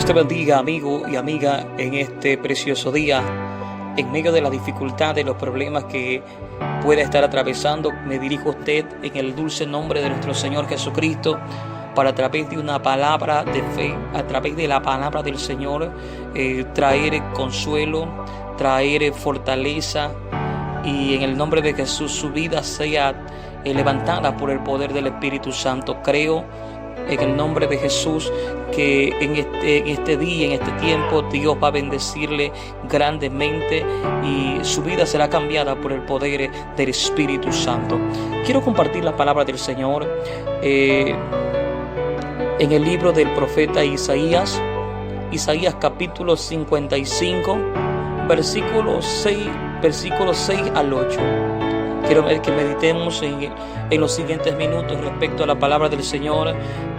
Dios te bendiga, amigo y amiga, en este precioso día. En medio de la dificultad, de los problemas que pueda estar atravesando, me dirijo a usted en el dulce nombre de nuestro Señor Jesucristo, para a través de una palabra de fe, a través de la palabra del Señor, traer consuelo, traer fortaleza, y en el nombre de Jesús su vida sea levantada por el poder del Espíritu Santo. Creo en el nombre de Jesús que en este día, en este tiempo, Dios va a bendecirle grandemente y su vida será cambiada por el poder del Espíritu Santo. Quiero compartir la palabra del Señor en el libro del profeta Isaías capítulo 55, versículos 6 al 8. Quiero que meditemos en los siguientes minutos respecto a la palabra del Señor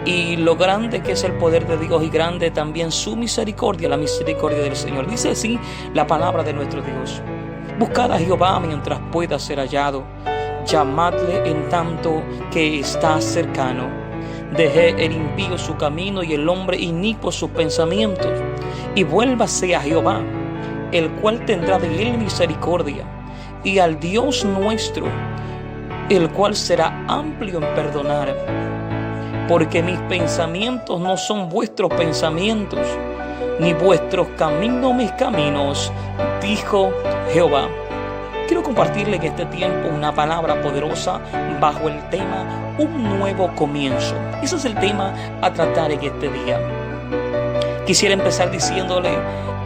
y lo grande que es el poder de Dios, y grande también su misericordia, la misericordia del Señor. Dice así la palabra de nuestro Dios: buscad a Jehová mientras pueda ser hallado, llamadle en tanto que está cercano. Deje el impío su camino y el hombre inicuo sus pensamientos, y vuélvase a Jehová, el cual tendrá de él misericordia, y al Dios nuestro, el cual será amplio en perdonar. Porque mis pensamientos no son vuestros pensamientos, ni vuestros caminos mis caminos, dijo Jehová. Quiero compartirle en este tiempo una palabra poderosa bajo el tema un nuevo comienzo. Ese es el tema a tratar en este día. Quisiera empezar diciéndole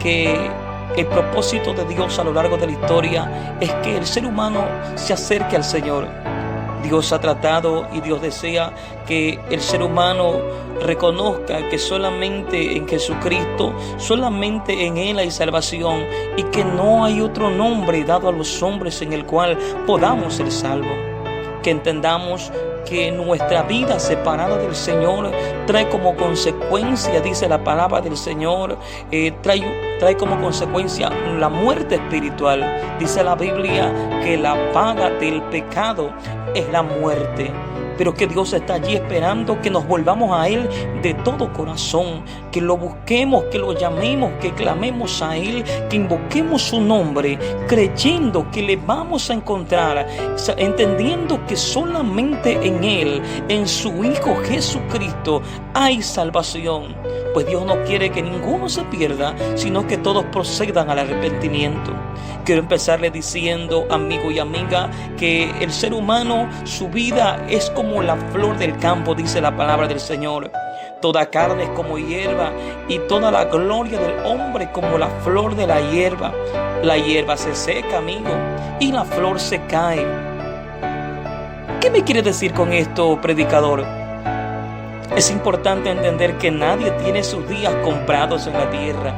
que el propósito de Dios a lo largo de la historia es que el ser humano se acerque al Señor. Dios ha tratado y Dios desea que el ser humano reconozca que solamente en Jesucristo, solamente en Él hay salvación, y que no hay otro nombre dado a los hombres en el cual podamos ser salvos. Que entendamos que nuestra vida separada del Señor trae como consecuencia, dice la palabra del Señor, trae como consecuencia la muerte espiritual. Dice la Biblia que la paga del pecado es la muerte, pero que Dios está allí esperando que nos volvamos a Él de todo corazón, que lo busquemos, que lo llamemos, que clamemos a Él, que invoquemos su nombre, creyendo que le vamos a encontrar, entendiendo que solamente en Él, en su Hijo Jesucristo, hay salvación. Pues Dios no quiere que ninguno se pierda, sino que todos procedan al arrepentimiento. Quiero empezarle diciendo, amigo y amiga, que el ser humano, su vida es como la flor del campo, dice la palabra del Señor. Toda carne es como hierba, y toda la gloria del hombre como la flor de la hierba. La hierba se seca, amigo, y la flor se cae. ¿Qué me quiere decir con esto, predicador? Es importante entender que nadie tiene sus días comprados en la tierra.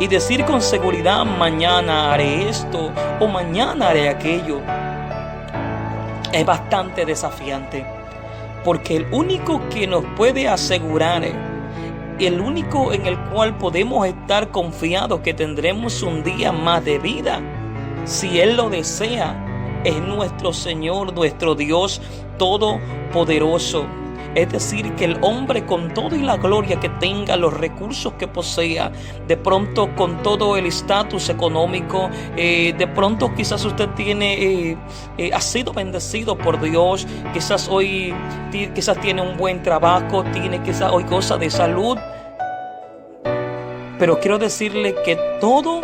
Y decir con seguridad, mañana haré esto o mañana haré aquello, es bastante desafiante. Porque el único que nos puede asegurar, el único en el cual podemos estar confiados que tendremos un día más de vida, si Él lo desea, es nuestro Señor, nuestro Dios Todopoderoso. Es decir, que el hombre, con todo y la gloria que tenga, los recursos que posea, de pronto con todo el estatus económico, de pronto quizás usted ha sido bendecido por Dios, quizás tiene un buen trabajo, quizás hoy goza de salud, pero quiero decirle que todo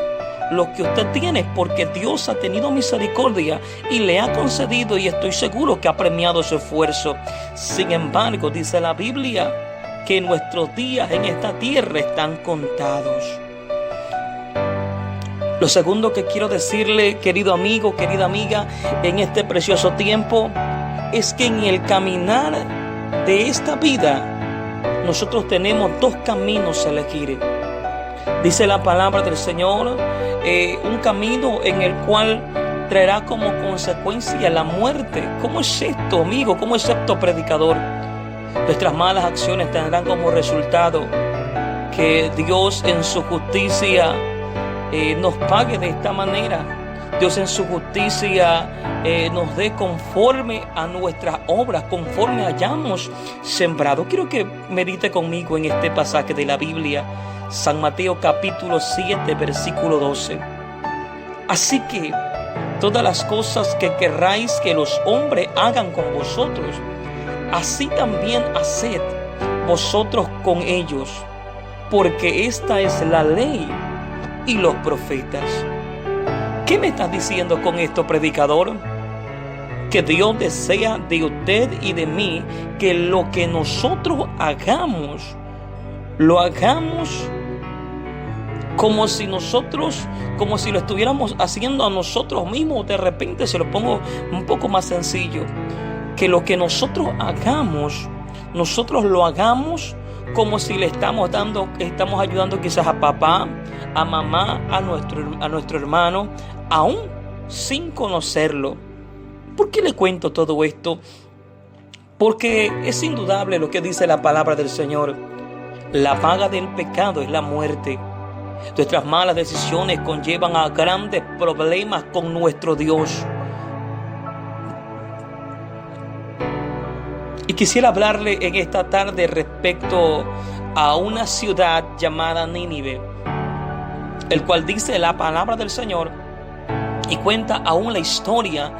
lo que usted tiene es porque Dios ha tenido misericordia y le ha concedido, y estoy seguro que ha premiado su esfuerzo. Sin embargo, dice la Biblia que nuestros días en esta tierra están contados. Lo segundo que quiero decirle, querido amigo, querida amiga, en este precioso tiempo, es que en el caminar de esta vida nosotros tenemos dos caminos a elegir. Dice la palabra del Señor, un camino en el cual traerá como consecuencia la muerte. ¿Cómo es esto, amigo? ¿Cómo es esto, predicador? Nuestras malas acciones tendrán como resultado que Dios en su justicia nos pague de esta manera. Dios en su justicia nos dé conforme a nuestras obras, conforme hayamos sembrado. Quiero que medite conmigo en este pasaje de la Biblia, San Mateo capítulo 7, versículo 12. Así que todas las cosas que querráis que los hombres hagan con vosotros, así también haced vosotros con ellos, porque esta es la ley y los profetas. ¿Qué me estás diciendo con esto, predicador? Que Dios desea de usted y de mí que lo que nosotros hagamos, lo hagamos como si lo estuviéramos haciendo a nosotros mismos. De repente se lo pongo un poco más sencillo. Que lo que nosotros hagamos, nosotros lo hagamos como si le estamos ayudando quizás a papá, a mamá, a nuestro hermano, aún sin conocerlo. ¿Por qué le cuento todo esto? Porque es indudable lo que dice la palabra del Señor. La paga del pecado es la muerte. Nuestras malas decisiones conllevan a grandes problemas con nuestro Dios. Y quisiera hablarle en esta tarde respecto a una ciudad llamada Nínive, el cual dice la palabra del Señor y cuenta aún la historia,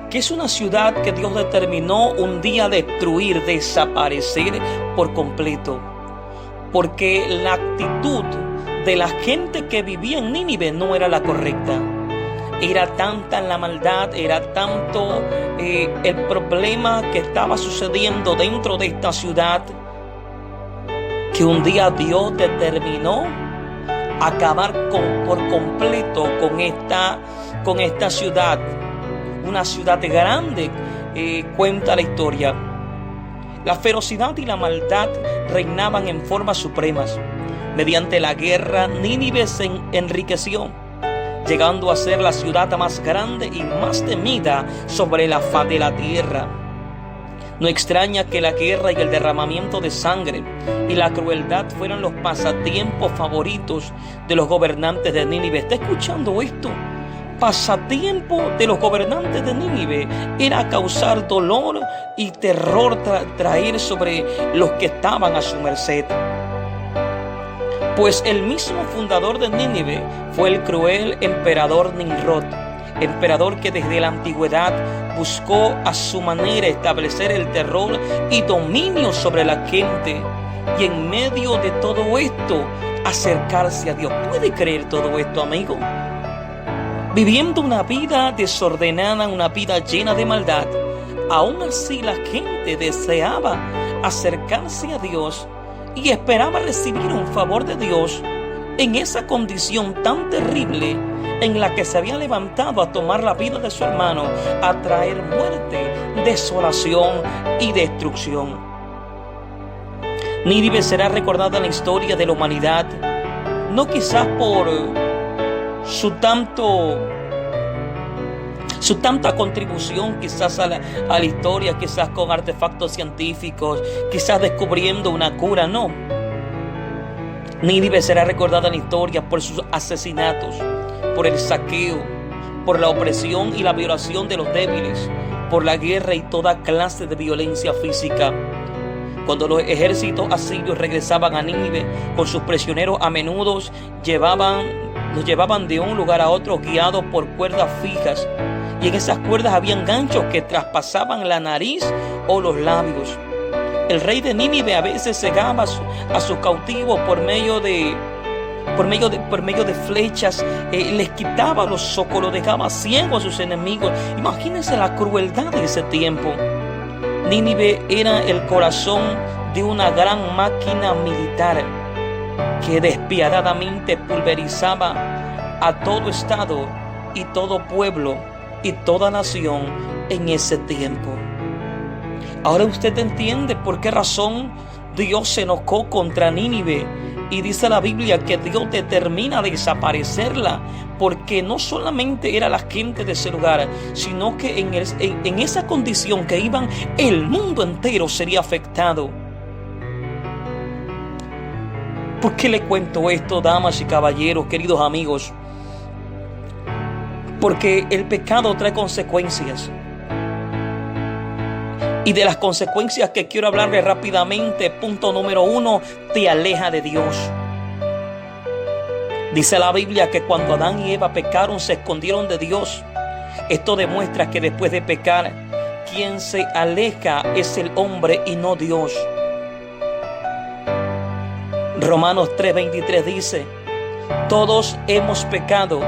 que es una ciudad que Dios determinó un día destruir, desaparecer por completo, porque la actitud de la gente que vivía en Nínive no era la correcta. Era tanta la maldad, era tanto el problema que estaba sucediendo dentro de esta ciudad, que un día Dios determinó acabar por completo con esta ciudad. Una ciudad grande, cuenta la historia. La ferocidad y la maldad reinaban en formas supremas. Mediante la guerra, Nínive se enriqueció, llegando a ser la ciudad más grande y más temida sobre la faz de la tierra. No extraña que la guerra y el derramamiento de sangre y la crueldad fueran los pasatiempos favoritos de los gobernantes de Nínive. ¿Está escuchando esto? Pasatiempo de los gobernantes de Nínive era causar dolor y terror, traer sobre los que estaban a su merced. Pues el mismo fundador de Nínive fue el cruel emperador Nimrod, emperador que desde la antigüedad buscó a su manera establecer el terror y dominio sobre la gente, y en medio de todo esto acercarse a Dios. ¿Puede creer todo esto, amigo? Viviendo una vida desordenada, una vida llena de maldad, aún así la gente deseaba acercarse a Dios y esperaba recibir un favor de Dios en esa condición tan terrible en la que se había levantado a tomar la vida de su hermano, a traer muerte, desolación y destrucción. Nínive será recordada en la historia de la humanidad, no quizás por su tanta contribución quizás a la historia, quizás con artefactos científicos, quizás descubriendo una cura, no. Nínive será recordada en la historia por sus asesinatos, por el saqueo, por la opresión y la violación de los débiles, por la guerra y toda clase de violencia física. Cuando los ejércitos asirios regresaban a Nínive con sus prisioneros, a menudo los llevaban de un lugar a otro guiados por cuerdas fijas, y en esas cuerdas habían ganchos que traspasaban la nariz o los labios. El rey de Nínive a veces cegaba a sus cautivos por medio de flechas, les quitaba los ojos, los dejaba ciegos a sus enemigos. Imagínense la crueldad de ese tiempo. Nínive era el corazón de una gran máquina militar que despiadadamente pulverizaba a todo estado y todo pueblo y toda nación en ese tiempo. Ahora usted entiende por qué razón Dios se enojó contra Nínive, y dice la Biblia que Dios determina desaparecerla, porque no solamente era la gente de ese lugar, sino que en esa condición que iban, el mundo entero sería afectado. ¿Por qué le cuento esto, damas y caballeros, queridos amigos? Porque el pecado trae consecuencias. Y de las consecuencias que quiero hablarles rápidamente, punto número 1, te aleja de Dios. Dice la Biblia que cuando Adán y Eva pecaron, se escondieron de Dios. Esto demuestra que después de pecar, quien se aleja es el hombre y no Dios. Romanos 3:23 dice: todos hemos pecado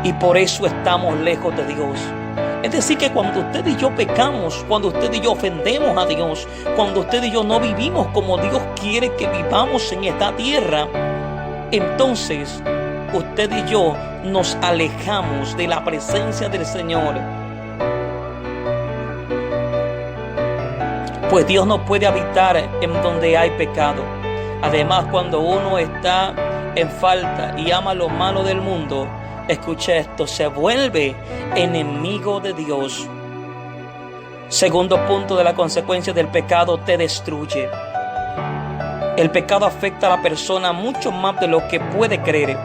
y por eso estamos lejos de Dios. Es decir, que cuando usted y yo pecamos, cuando usted y yo ofendemos a Dios, cuando usted y yo no vivimos como Dios quiere que vivamos en esta tierra, entonces usted y yo nos alejamos de la presencia del Señor. Pues Dios no puede habitar en donde hay pecado. Además, cuando uno está en falta y ama lo malo del mundo, escucha esto, se vuelve enemigo de Dios. Segundo punto de la consecuencia del pecado, te destruye. El pecado afecta a la persona mucho más de lo que puede creer.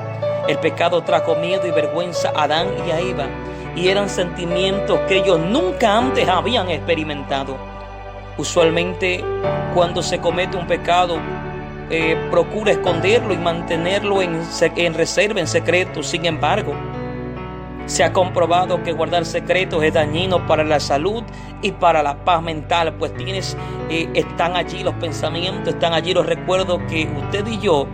El pecado trajo miedo y vergüenza a Adán y a Eva, y eran sentimientos que ellos nunca antes habían experimentado. Usualmente, cuando se comete un pecado, procura esconderlo y mantenerlo en reserva, en secreto. Sin embargo, se ha comprobado que guardar secretos es dañino para la salud y para la paz mental, pues están allí los pensamientos, están allí los recuerdos que usted y yo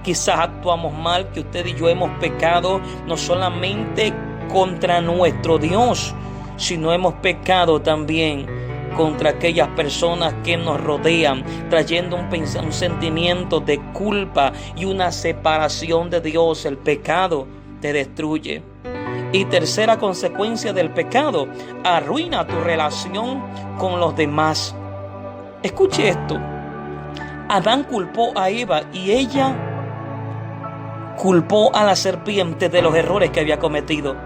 quizás actuamos mal, que usted y yo hemos pecado no solamente contra nuestro Dios, sino hemos pecado también contra aquellas personas que nos rodean, trayendo un sentimiento de culpa y una separación de Dios. El pecado te destruye. Y tercera consecuencia del pecado, arruina tu relación con los demás. Escuche esto. Adán culpó a Eva y ella culpó a la serpiente de los errores que había cometido.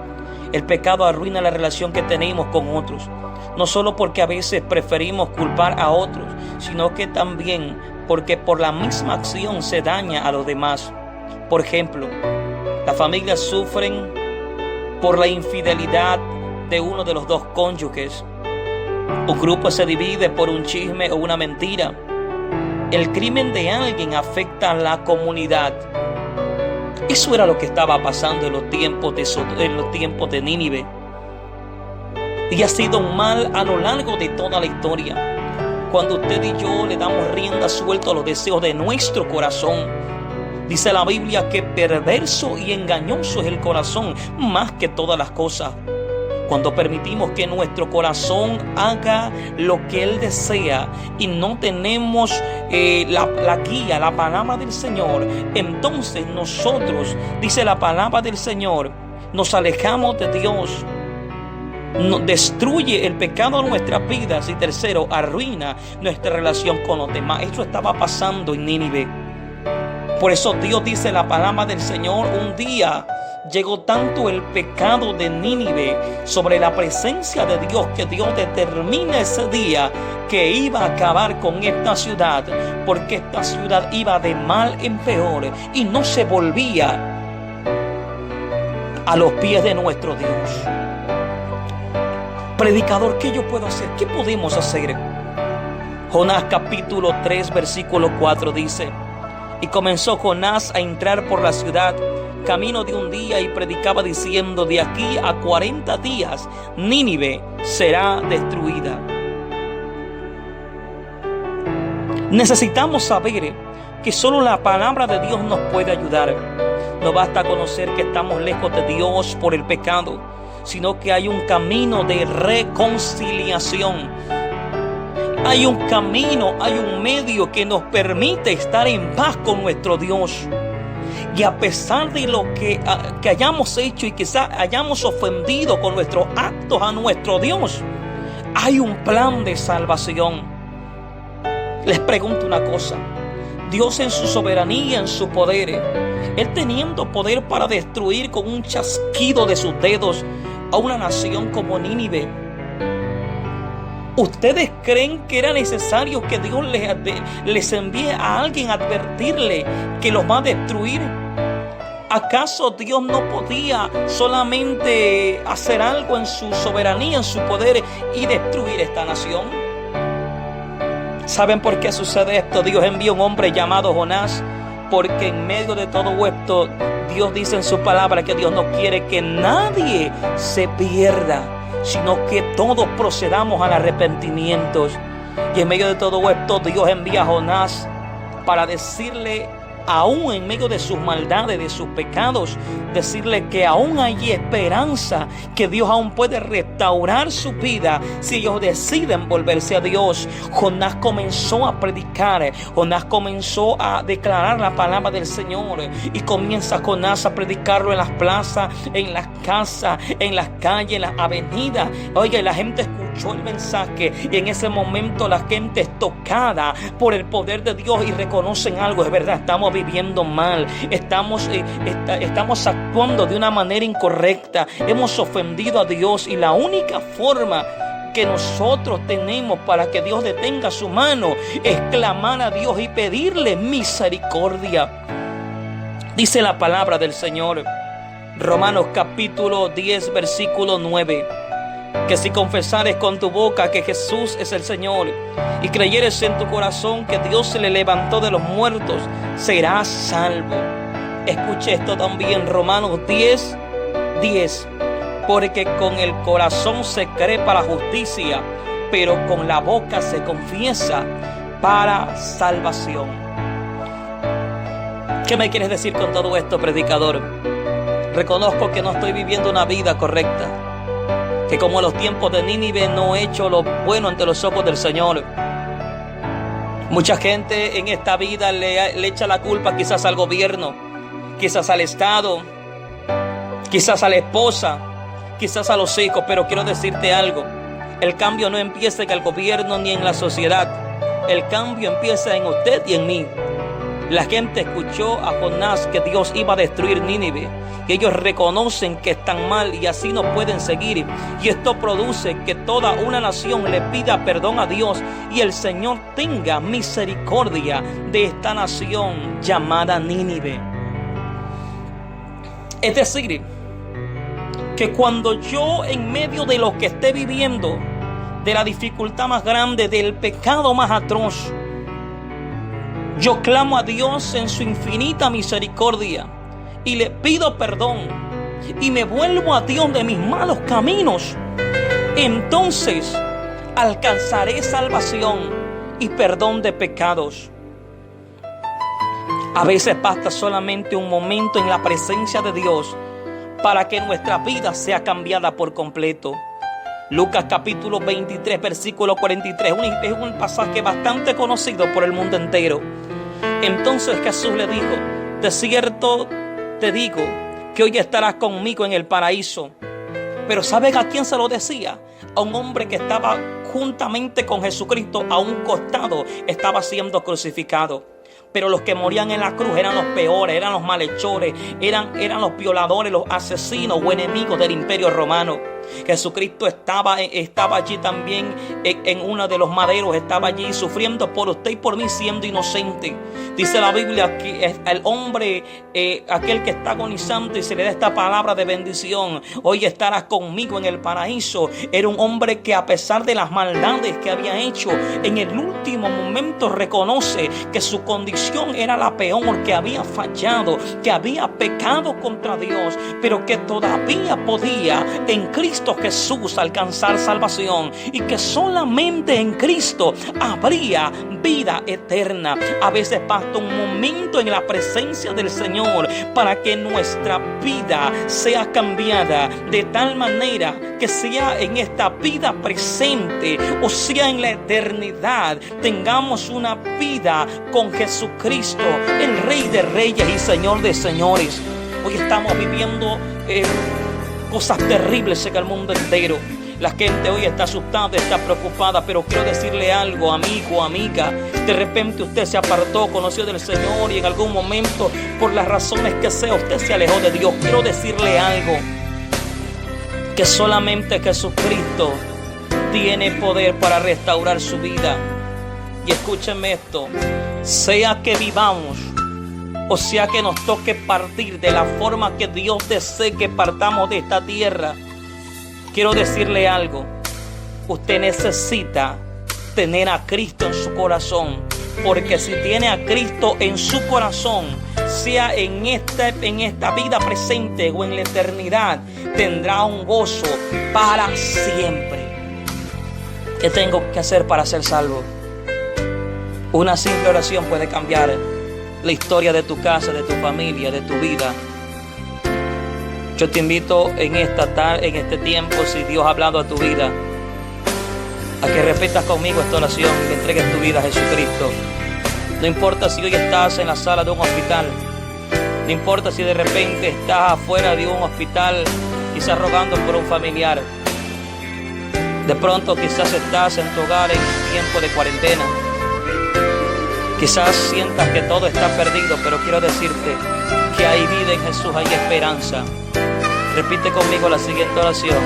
El pecado arruina la relación que tenemos con otros. No solo porque a veces preferimos culpar a otros, sino que también porque por la misma acción se daña a los demás. Por ejemplo, las familias sufren por la infidelidad de uno de los dos cónyuges. Un grupo se divide por un chisme o una mentira. El crimen de alguien afecta a la comunidad. Eso era lo que estaba pasando en los tiempos de Nínive. Y ha sido un mal a lo largo de toda la historia. Cuando usted y yo le damos rienda suelta a los deseos de nuestro corazón, dice la Biblia que perverso y engañoso es el corazón más que todas las cosas. Cuando permitimos que nuestro corazón haga lo que Él desea y no tenemos la guía, la palabra del Señor, entonces nosotros, dice la palabra del Señor, nos alejamos de Dios. Destruye el pecado en nuestras vidas. Y tercero, arruina nuestra relación con los demás. Esto estaba pasando en Nínive. Por eso Dios dice la palabra del Señor: un día llegó tanto el pecado de Nínive sobre la presencia de Dios, que Dios determina ese día que iba a acabar con esta ciudad, porque esta ciudad iba de mal en peor y no se volvía a los pies de nuestro Dios. Predicador, ¿qué yo puedo hacer? ¿Qué podemos hacer? Jonás capítulo 3 versículo 4 dice: y comenzó Jonás a entrar por la ciudad camino de un día y predicaba diciendo: de aquí a 40 días Nínive será destruida. Necesitamos saber que solo la palabra de Dios nos puede ayudar. No basta conocer que estamos lejos de Dios por el pecado, sino que hay un camino de reconciliación. Hay un camino, hay un medio que nos permite estar en paz con nuestro Dios. Y a pesar de lo que hayamos hecho y quizás hayamos ofendido con nuestros actos a nuestro Dios, hay un plan de salvación. Les pregunto una cosa: Dios en su soberanía, en su poder, Él teniendo poder para destruir con un chasquido de sus dedos a una nación como Nínive, ¿ustedes creen que era necesario que Dios les envíe a alguien a advertirle que los va a destruir? ¿Acaso Dios no podía solamente hacer algo en su soberanía, en su poder y destruir esta nación? ¿Saben por qué sucede esto? Dios envió un hombre llamado Jonás, porque en medio de todo esto, Dios dice en su palabra que Dios no quiere que nadie se pierda, sino que todos procedamos al arrepentimiento. Y en medio de todo esto, Dios envía a Jonás para decirle, aún en medio de sus maldades, de sus pecados, decirle que aún hay esperanza, que Dios aún puede restaurar su vida si ellos deciden volverse a Dios. Jonás comenzó a predicar, Jonás comenzó a declarar la palabra del Señor, y comienza Jonás a predicarlo en las plazas, en las casas, en las calles, en las avenidas. Oiga, la gente escuchó el mensaje, y en ese momento la gente es tocada por el poder de Dios y reconocen algo. Es verdad, estamos viviendo mal, estamos actuando de una manera incorrecta, hemos ofendido a Dios, y la única forma que nosotros tenemos para que Dios detenga su mano es clamar a Dios y pedirle misericordia. Dice la palabra del Señor, Romanos capítulo 10 versículo 9, que si confesares con tu boca que Jesús es el Señor y creyeres en tu corazón que Dios se le levantó de los muertos, serás salvo. Escuche esto también, Romanos 10, porque con el corazón se cree para justicia, pero con la boca se confiesa para salvación. ¿Qué me quieres decir con todo esto, predicador? Reconozco que no estoy viviendo una vida correcta, que como en los tiempos de Nínive no he hecho lo bueno ante los ojos del Señor. Mucha gente en esta vida le echa la culpa quizás al gobierno, quizás al Estado, quizás a la esposa, quizás a los hijos, pero quiero decirte algo. El cambio no empieza en el gobierno ni en la sociedad. El cambio empieza en usted y en mí. La gente escuchó a Jonás que Dios iba a destruir Nínive, y ellos reconocen que están mal y así no pueden seguir, y esto produce que toda una nación le pida perdón a Dios y el Señor tenga misericordia de esta nación llamada Nínive. Es decir, que cuando yo en medio de lo que esté viviendo, de la dificultad más grande, del pecado más atroz, yo clamo a Dios en su infinita misericordia y le pido perdón y me vuelvo a Dios de mis malos caminos, entonces alcanzaré salvación y perdón de pecados. A veces basta solamente un momento en la presencia de Dios para que nuestra vida sea cambiada por completo. Lucas capítulo 23 versículo 43 es un pasaje bastante conocido por el mundo entero. Entonces Jesús le dijo: de cierto te digo que hoy estarás conmigo en el paraíso. Pero ¿saben a quién se lo decía? A un hombre que estaba juntamente con Jesucristo a un costado, estaba siendo crucificado. Pero los que morían en la cruz eran los peores, eran los malhechores, eran los violadores, los asesinos o enemigos del imperio romano. Jesucristo estaba allí también en uno de los maderos, estaba allí sufriendo por usted y por mí, siendo inocente. Dice la Biblia que el hombre, aquel que está agonizando y se le da esta palabra de bendición: hoy estarás conmigo en el paraíso. Era un hombre que, a pesar de las maldades que había hecho, en el último momento reconoce que su condición era la peor, que había fallado, que había pecado contra Dios, pero que todavía podía en Cristo Jesús alcanzar salvación, y que solamente en Cristo habría vida eterna. A veces basta un momento en la presencia del Señor para que nuestra vida sea cambiada de tal manera que sea en esta vida presente o sea en la eternidad, tengamos una vida con Jesucristo, el Rey de Reyes y Señor de Señores. Hoy estamos viviendo cosas terribles en el mundo entero. La gente hoy está asustada, está preocupada, pero quiero decirle algo, amigo, amiga. De repente usted se apartó, conoció del Señor y en algún momento, por las razones que sea, usted se alejó de Dios. Quiero decirle algo, que solamente Jesucristo tiene poder para restaurar su vida. Y escúchenme esto: sea que vivamos o sea que nos toque partir de la forma que Dios desee que partamos de esta tierra, quiero decirle algo. Usted necesita tener a Cristo en su corazón, porque si tiene a Cristo en su corazón, sea en esta vida presente o en la eternidad, tendrá un gozo para siempre. ¿Qué tengo que hacer para ser salvo? Una simple oración puede cambiar la historia de tu casa, de tu familia, de tu vida. Yo te invito en este tiempo, si Dios ha hablado a tu vida, a que repitas conmigo esta oración y le entregues tu vida a Jesucristo. No importa si hoy estás en la sala de un hospital, no importa si de repente estás afuera de un hospital, quizás rogando por un familiar. De pronto quizás estás en tu hogar en tiempo de cuarentena. Quizás sientas que todo está perdido, pero quiero decirte que hay vida en Jesús, hay esperanza. Repite conmigo la siguiente oración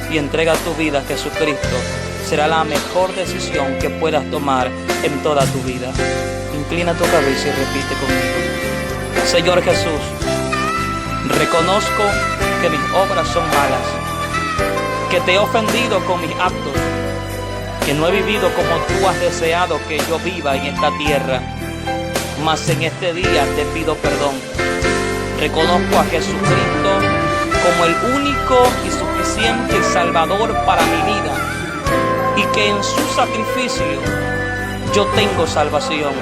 y entrega tu vida a Jesucristo. Será la mejor decisión que puedas tomar en toda tu vida. Inclina tu cabeza y repite conmigo. Señor Jesús, reconozco que mis obras son malas, que te he ofendido con mis actos, que no he vivido como tú has deseado que yo viva en esta tierra. Mas en este día te pido perdón. Reconozco a Jesucristo como el único y suficiente Salvador para mi vida, y que en su sacrificio yo tengo salvación.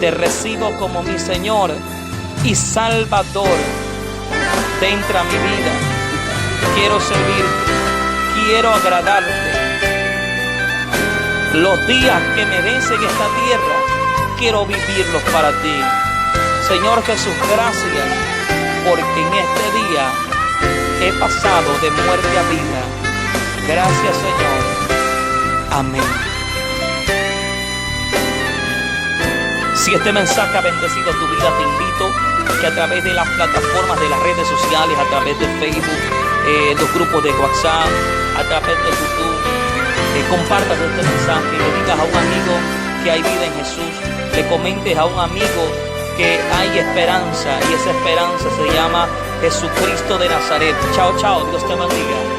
Te recibo como mi Señor y Salvador. Entra a mi vida. Quiero servirte, quiero agradarte. Los días que me des en esta tierra, quiero vivirlos para ti. Señor Jesús, gracias, porque en este día he pasado de muerte a vida. Gracias, Señor. Amén. Si este mensaje ha bendecido tu vida, te invito que a través de las plataformas de las redes sociales, a través de Facebook, los grupos de WhatsApp, a través de YouTube, compartas este mensaje, le digas a un amigo que hay vida en Jesús, le comentes a un amigo que hay esperanza, y esa esperanza se llama Jesucristo de Nazaret. Chao, chao, Dios te bendiga.